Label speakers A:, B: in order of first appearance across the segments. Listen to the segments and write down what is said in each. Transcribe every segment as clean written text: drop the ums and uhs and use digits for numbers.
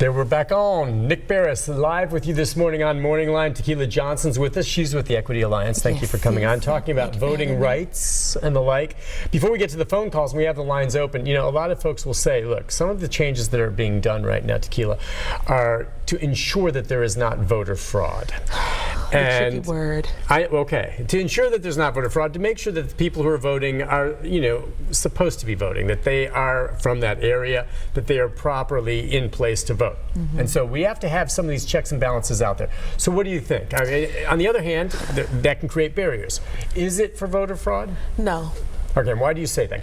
A: There we're back on. Nick Barris live with you this morning on MorningLine. Tequila Johnson's with us. She's with the Equity Alliance. Thank you for coming on, talking about voting rights and the like. Before we get to the phone calls, we have the lines open. You know, a lot of folks will say, look, some of the changes that are being done right now, Tequila, are to ensure that there is not voter fraud.
B: And tricky word.
A: To ensure that there's not voter fraud, to make sure that the people who are voting are, supposed to be voting, that they are from that area, that they are properly in place to vote. Mm-hmm. And so we have to have some of these checks and balances out there. So what do you think? I mean, on the other hand, that can create barriers. Is it for voter fraud?
B: No.
A: Okay, and why do you say that?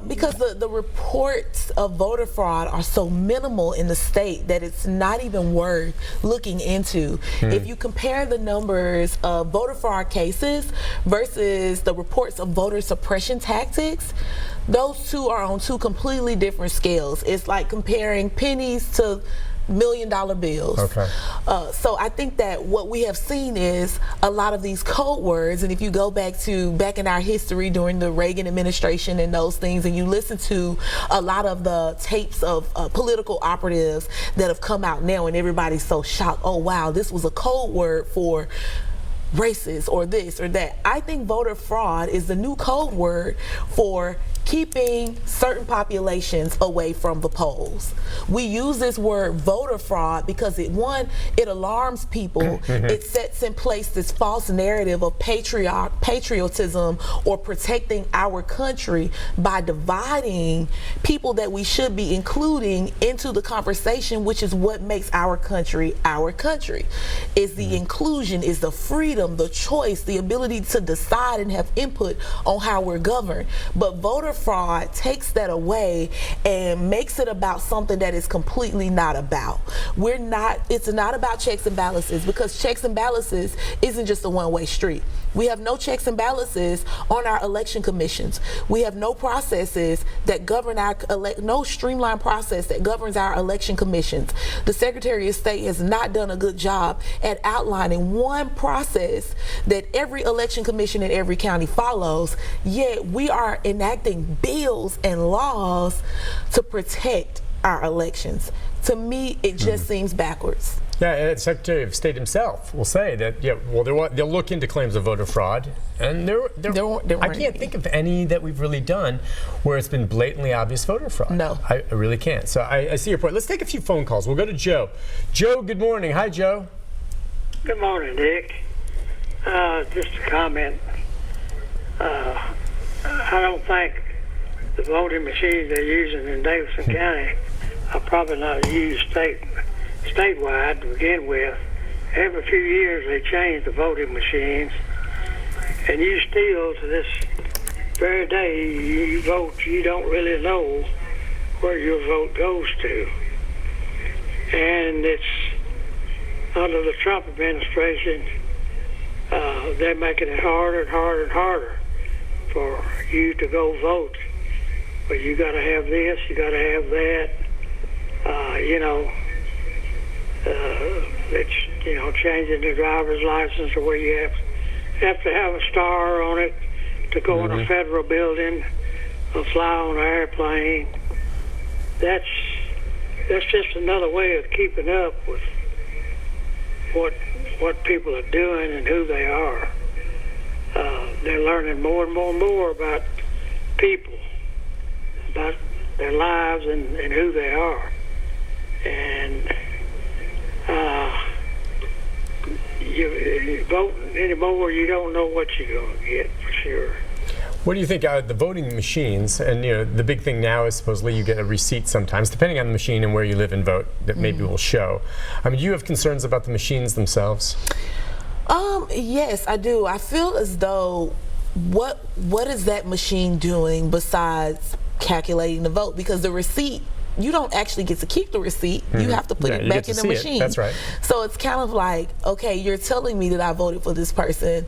B: Because the reports of voter fraud are so minimal in the state that it's not even worth looking into. If you compare the numbers of voter fraud cases versus the reports of voter suppression tactics, those two are on two completely different scales. It's like comparing pennies to $1-million bills.
A: Okay.
B: So I think that what we have seen is a lot of these code words, and if you go back in our history during the Reagan administration and those things, and you listen to a lot of the tapes of political operatives that have come out now, and everybody's so shocked, oh wow, this was a code word for racist or this or that. I think voter fraud is the new code word for keeping certain populations away from the polls. We use this word voter fraud because it alarms people. It sets in place this false narrative of patriotism or protecting our country by dividing people that we should be including into the conversation, which is what makes our country our country. Is the inclusion, is the freedom, the choice, the ability to decide and have input on how we're governed. But voter fraud takes that away and makes it about something that is completely not about. It's not about checks and balances, because checks and balances isn't just a one-way street. We have no checks and balances on our election commissions. We have no processes that govern no streamlined process that governs our election commissions. The Secretary of State has not done a good job at outlining one process that every election commission in every county follows, yet we are enacting bills and laws to protect our elections. To me, it just seems backwards.
A: Yeah, and the Secretary of State himself will say that, they'll look into claims of voter fraud, and I can't think of any that we've really done where it's been blatantly obvious voter fraud.
B: No.
A: I really can't. So I see your point. Let's take a few phone calls. We'll go to Joe. Joe, good morning. Hi, Joe.
C: Good morning, Dick. Just a comment. I don't think the voting machines they're using in Davidson County are probably not used statewide to begin with. Every few years they change the voting machines, and you still, to this very day, you vote, you don't really know where your vote goes to. And it's under the Trump administration, they're making it harder and harder and harder for you to go vote. But you got to have this, you got to have that. It's changing the driver's license, or where you have to have a star on it to go in a federal building or fly on an airplane. That's just another way of keeping up with what people are doing and who they are. They're learning more and more and more about people, about their lives and who they are. And you vote anymore, you don't know what you're going to get for sure.
A: What do you think the voting machines, and the big thing now is supposedly you get a receipt sometimes, depending on the machine and where you live and vote, that maybe will show. I mean, do you have concerns about the machines themselves?
B: Yes, I do. I feel as though what is that machine doing besides calculating the vote? Because the receipt, you don't actually get to keep the receipt. You have to put it back in the machine.
A: That's right.
B: So it's kind of like, okay, you're telling me that I voted for this person,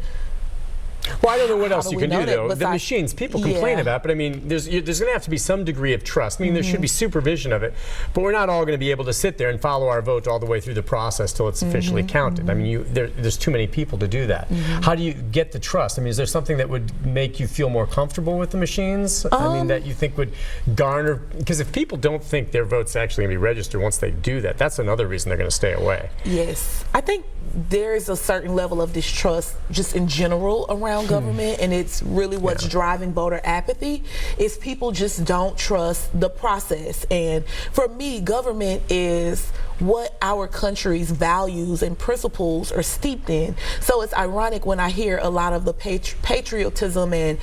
A: Well, I don't know what else
B: do
A: you
B: we
A: can
B: know
A: do,
B: that
A: though. The
B: besides-
A: machines, people complain
B: Yeah.
A: about, but I mean, there's going to have to be some degree of trust. I mean, there should be supervision of it, but we're not all going to be able to sit there and follow our vote all the way through the process till it's officially counted. I mean, there's too many people to do that. How do you get the trust? I mean, is there something that would make you feel more comfortable with the machines? I mean, that you think would garner, because if people don't think their vote's actually going to be registered once they do that, that's another reason they're going to stay away.
B: Yes. I think there is a certain level of distrust just in general around government, and it's really what's driving voter apathy is people just don't trust the process. And for me, government is what our country's values and principles are steeped in. So it's ironic when I hear a lot of the patriotism and,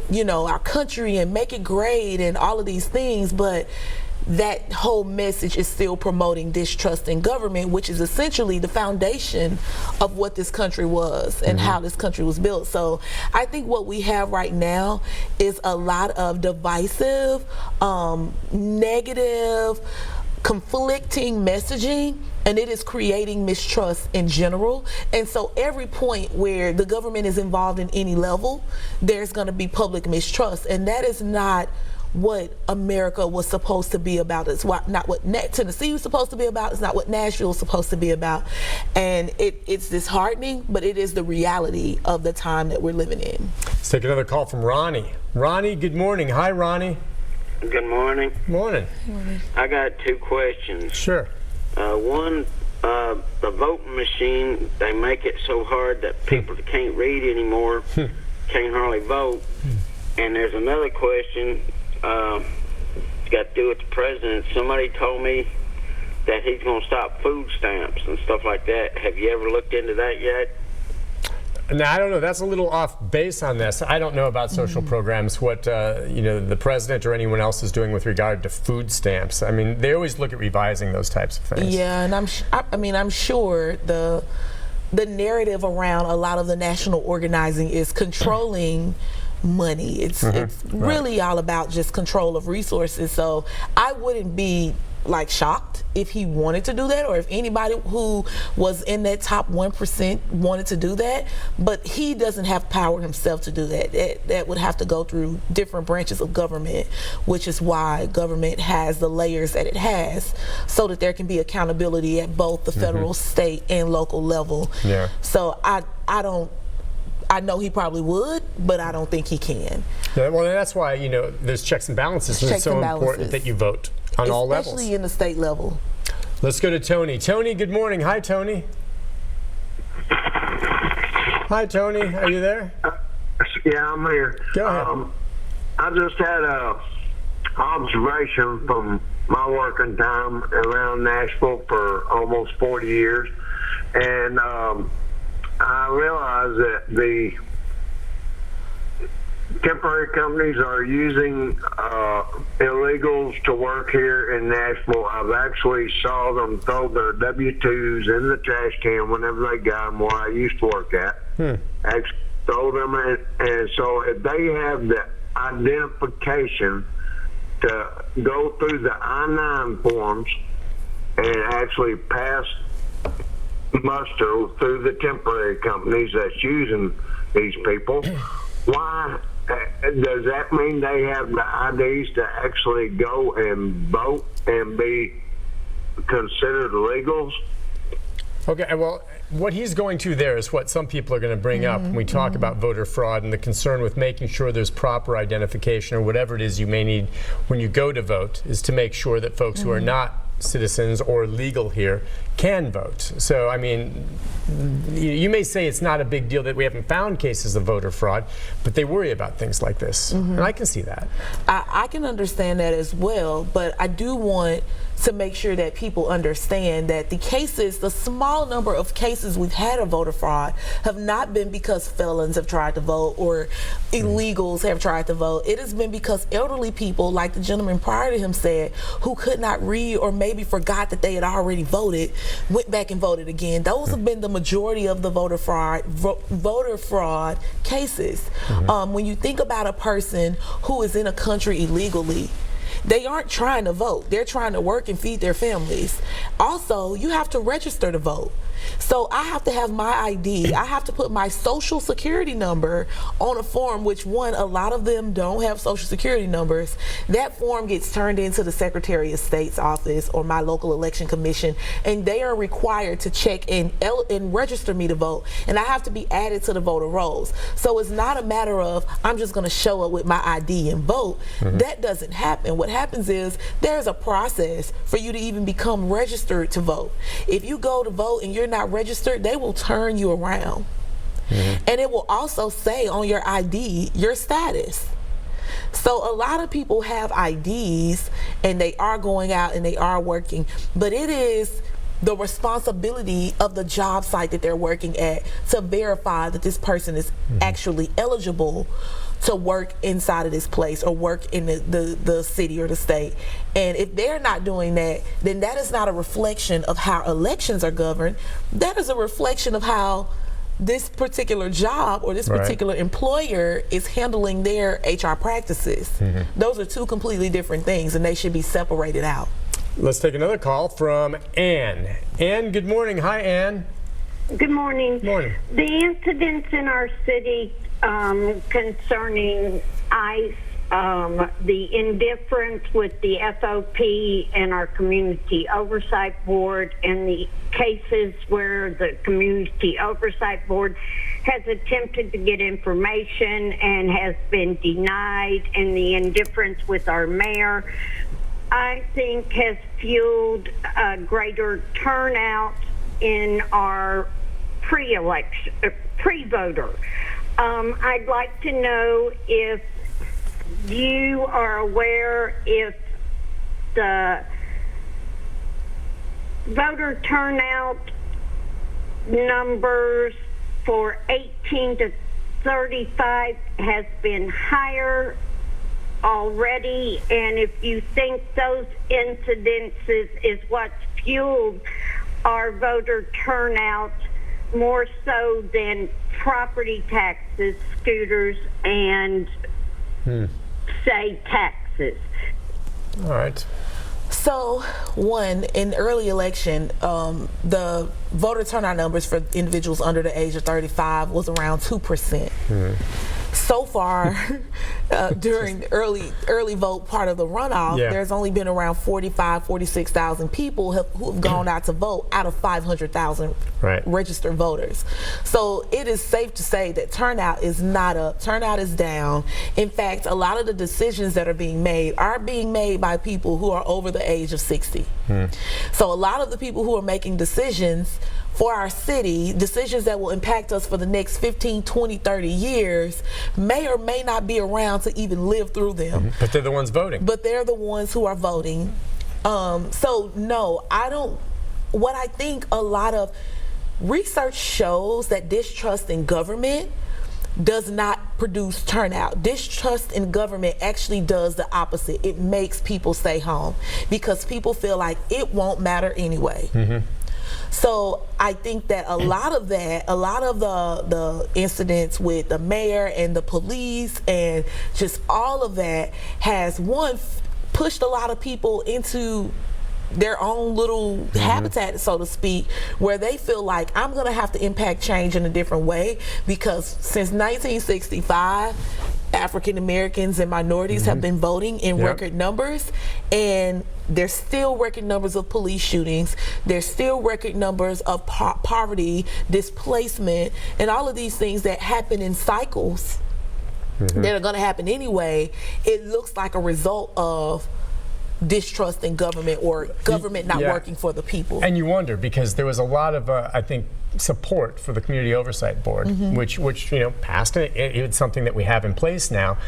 B: you know, our country and make it great and all of these things, but that whole message is still promoting distrust in government, which is essentially the foundation of what this country was and how this country was built. So I think what we have right now is a lot of divisive, negative, conflicting messaging, and it is creating mistrust in general. And so every point where the government is involved in any level, there's going to be public mistrust, and that is not what America was supposed to be about. It's not what Tennessee was supposed to be about. It's not what Nashville was supposed to be about. And it's disheartening, but it is the reality of the time that we're living in.
A: Let's take another call from Ronnie. Ronnie, good morning. Hi, Ronnie.
D: Good morning.
A: Morning.
D: I got two questions.
A: Sure.
D: One, the voting machine, they make it so hard that people can't read anymore, can't hardly vote. And there's another question, it's got to do with the president. Somebody told me that he's going to stop food stamps and stuff like that. Have you ever looked into that yet?
A: Now, I don't know. That's a little off base on this. I don't know about social programs, what you know, the president or anyone else is doing with regard to food stamps. I mean, they always look at revising those types of things.
B: Yeah, and I'm sure the narrative around a lot of the national organizing is controlling money. It's really all about just control of resources. So I wouldn't be like shocked if he wanted to do that, or if anybody who was in that top 1% wanted to do that, but he doesn't have power himself to do that. That would have to go through different branches of government, which is why government has the layers that it has, so that there can be accountability at both the federal, state, and local level.
A: Yeah.
B: So I know he probably would, but I don't think he can.
A: Yeah, well, that's why, you know, there's checks and balances, and it's so important that you vote on all levels.
B: Especially in the state level.
A: Let's go to Tony. Tony, good morning. Hi, Tony. Hi, Tony. Are you there?
E: Yeah, I'm here.
A: Go ahead.
E: I just had a observation from my working time around Nashville for almost 40 years, and I realized that the temporary companies are using illegals to work here in Nashville. I've actually saw them throw their W-2s in the trash can whenever they got them where I used to work at. Actually throw them in, and so if they have the identification to go through the I-9 forms and actually pass muster through the temporary companies that's using these people, why does that mean they have the IDs to actually go and vote and be considered legals?
A: Okay, well, what he's going to there is what some people are going to bring up when we talk about voter fraud and the concern with making sure there's proper identification or whatever it is you may need when you go to vote, is to make sure that folks who are not citizens or legal here can vote. So, I mean, you may say it's not a big deal that we haven't found cases of voter fraud, but they worry about things like this, and I can see that.
B: I can understand that as well, but I do want to make sure that people understand that the cases, the small number of cases we've had of voter fraud, have not been because felons have tried to vote or illegals have tried to vote. It has been because elderly people, like the gentleman prior to him said, who could not read or maybe forgot that they had already voted, went back and voted again. Those have been the majority of the voter fraud cases. When you think about a person who is in a country illegally, They aren't trying to vote. They're trying to work and feed their families. Also, you have to register to vote. So I have to have my ID. I have to put my social security number on a form, which a lot of them don't have social security numbers. That form gets turned into the Secretary of State's office or my local election commission, and they are required to check and register me to vote. And I have to be added to the voter rolls. So it's not a matter of I'm just going to show up with my ID and vote. That doesn't happen. What happens is there's a process for you to even become registered to vote. If you go to vote and you're not registered, they will turn you around. And it will also say on your ID your status. So a lot of people have IDs and they are going out and they are working, but it is the responsibility of the job site that they're working at to verify that this person is actually eligible to work inside of this place or work in the city or the state. And if they're not doing that, then that is not a reflection of how elections are governed. That is a reflection of how this particular job or this particular employer is handling their HR practices. Those are two completely different things, and they should be separated out.
A: Let's take another call from Ann. Ann, good morning. Hi, Ann.
F: Good morning.
A: Morning.
F: The incidents in our city concerning ICE, the indifference with the FOP and our Community Oversight Board, and the cases where the Community Oversight Board has attempted to get information and has been denied, and the indifference with our mayor, I think has fueled a greater turnout in our pre-voter. I'd like to know if you are aware if the voter turnout numbers for 18 to 35 has been higher already, and if you think those incidences is what's fueled our voter turnout more so than property taxes, scooters, and say taxes.
A: All right.
B: So, in early election, the voter turnout numbers for individuals under the age of 35 was around 2%. So far, during the early vote part of the runoff, there's only been around 46,000 people who have gone out to vote out of 500,000 registered voters. So it is safe to say that turnout is not up, turnout is down. In fact, a lot of the decisions that are being made by people who are over the age of 60. So a lot of the people who are making decisions for our city, decisions that will impact us for the next 15, 20, 30 years, may or may not be around to even live through them.
A: But they're the ones voting.
B: But they're the ones who are voting. So no, I don't. What I think a lot of research shows that distrust in government does not produce turnout. Distrust in government actually does the opposite. It makes people stay home because people feel like it won't matter anyway. So I think that a lot of the incidents with the mayor and the police and just all of that has pushed a lot of people into their own little habitat, so to speak, where they feel like I'm going to have to impact change in a different way, because since 1965, African Americans and minorities have been voting in record numbers, and there's still record numbers of police shootings. There's still record numbers of poverty, displacement, and all of these things that happen in cycles that are going to happen anyway. It looks like a result of distrust in government or government not working for the people.
A: And you wonder, because there was a lot of, I think, support for the Community Oversight Board, which passed it. It's something that we have in place now.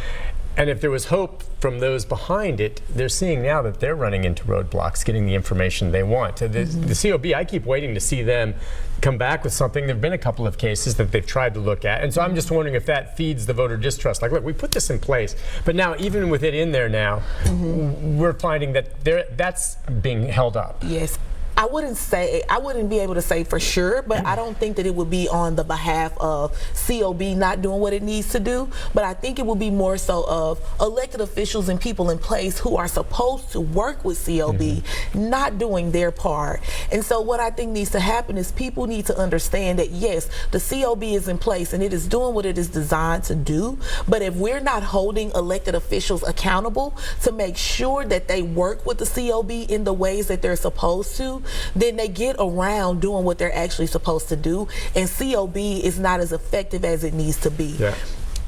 A: And if there was hope from those behind it, they're seeing now that they're running into roadblocks, getting the information they want. The COB, I keep waiting to see them come back with something. There have been a couple of cases that they've tried to look at. And so I'm just wondering if that feeds the voter distrust. Like, look, we put this in place, but now even with it in there now, we're finding that that's being held up.
B: Yes. I wouldn't be able to say for sure, but I don't think that it would be on the behalf of COB not doing what it needs to do, but I think it would be more so of elected officials and people in place who are supposed to work with COB not doing their part. And so what I think needs to happen is people need to understand that yes, the COB is in place and it is doing what it is designed to do, but if we're not holding elected officials accountable to make sure that they work with the COB in the ways that they're supposed to, then they get around doing what they're actually supposed to do, and COB is not as effective as it needs to be.
A: Yeah.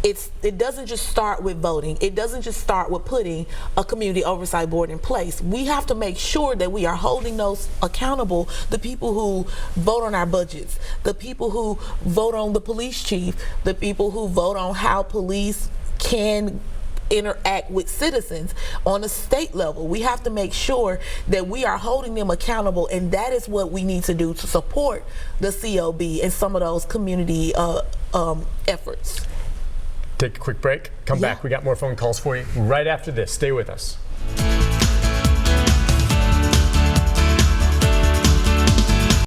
B: It doesn't just start with voting. It doesn't just start with putting a community oversight board in place. We have to make sure that we are holding those accountable, the people who vote on our budgets, the people who vote on the police chief, the people who vote on how police can interact with citizens on a state level. We have to make sure that we are holding them accountable, and that is what we need to do to support the COB and some of those community efforts.
A: Take a quick break. Come back. We got more phone calls for you right after this. Stay with us.